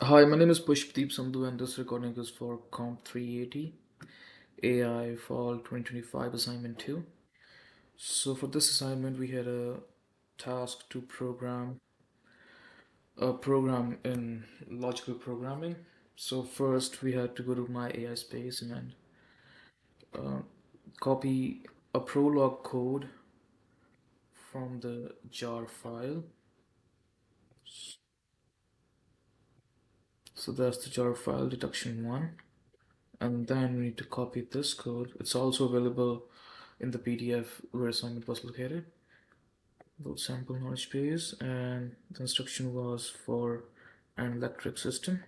Hi, my name is Pushpdeep Sandhu, and this recording is for Comp 380 AI Fall 2025 Assignment 2. So, for this assignment, we had a task to program a program in logical programming. So, first, we had to go to my AI space and uh, copy a Prolog code from the jar file. So, that's the jar file, deduction 1. And then we need to copy this code. It's also available in the PDF where assignment was located. Both sample knowledge base, and the instruction was for an electric system.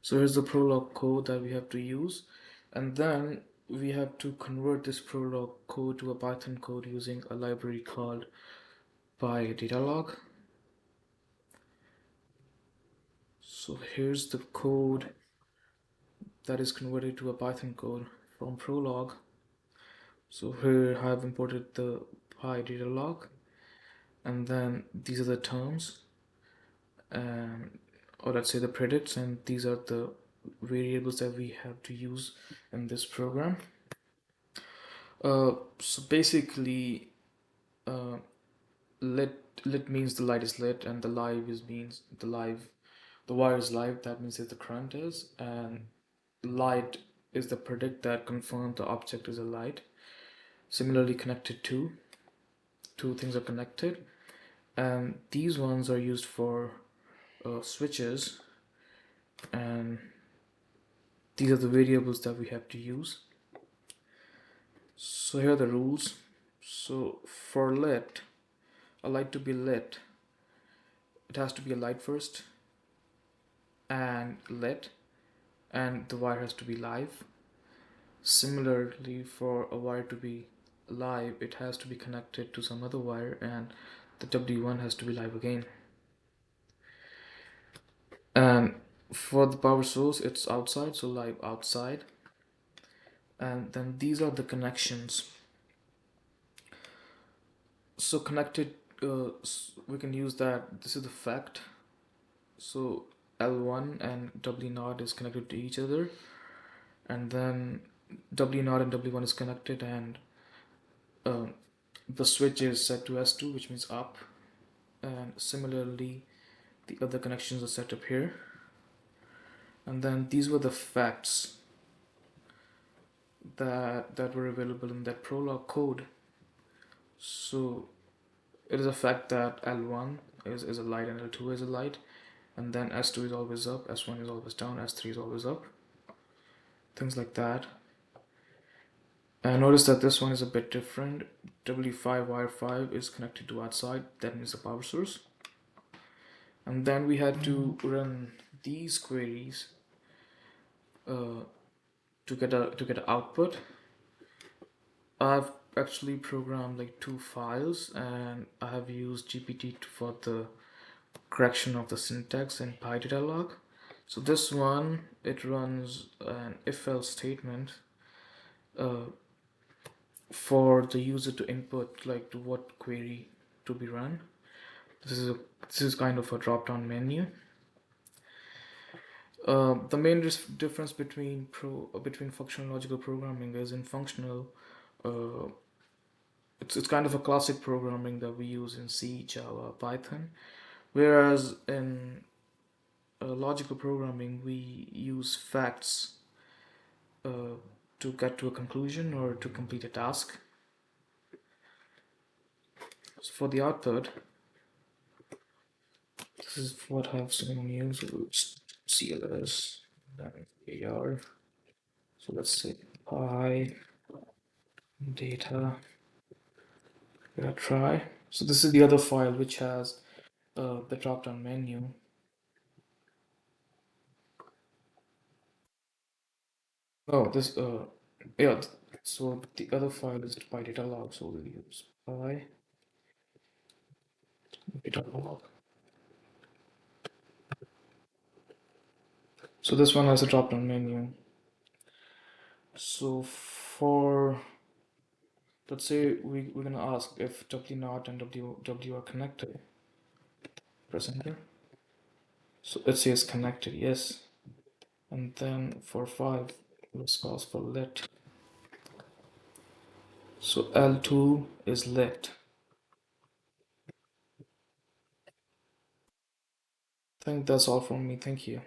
So here's the Prolog code that we have to use, and then we have to convert this Prolog code to a Python code using a library called PyDatalog. So here's the code that is converted to a Python code from Prolog. So here I have imported the PyDatalog, and then these are the terms, and or let's say the predicts, and these are the variables that we have to use in this program. So basically, uh, lit means the light is lit, and the live is means the wire is live. That means that the current is, and light is the predict that confirms the object is a light. Similarly, connected to two things are connected, and these ones are used for switches, and these are the variables that we have to use. So here are the rules. So for lit, a light to be lit, it has to be a light first and lit, and the wire has to be live. Similarly, for a wire to be live, it has to be connected to some other wire, and the W1 has to be live again. And for the power source, it's outside, so live outside. And then these are the connections. So connected, we can use that. This is the fact. So L1 and W naught is connected to each other, and then W naught and W1 is connected, and uh, the switch is set to S2, which means up, and similarly the other connections are set up here. And then these were the facts that were available in that Prolog code. So it is a fact that L1 is a light and L2 is a light, and then S2 is always up, S1 is always down, S3 is always up, things like that. And notice that this one is a bit different. W5 wire 5 is connected to outside, that means the power source. And then we had to run these queries uh, to get an output. I've actually programmed like two files, and I have used GPT for the correction of the syntax in PyDatalog. So this one, it runs an if-else statement uh, for the user to input like to what query to be run. This is kind of a drop-down menu. The main difference between functional logical programming is in functional, uh, it's kind of a classic programming that we use in C, Java, Python, whereas in logical programming we use facts uh, to get to a conclusion or to complete a task. So for the output, this is what I have someone use. It's CLS, then AR. So let's say Py data. Gonna try. So this is the other file which has the drop-down menu. Oh, this yeah. So the other file is Py data log. So we'll use Py data log. So this one has a drop-down menu. So for, let's say we're gonna ask if W naught and W are connected. Press enter. So it says connected, yes. And then for 5, let's pause for lit. So L2 is lit. I think that's all from me. Thank you.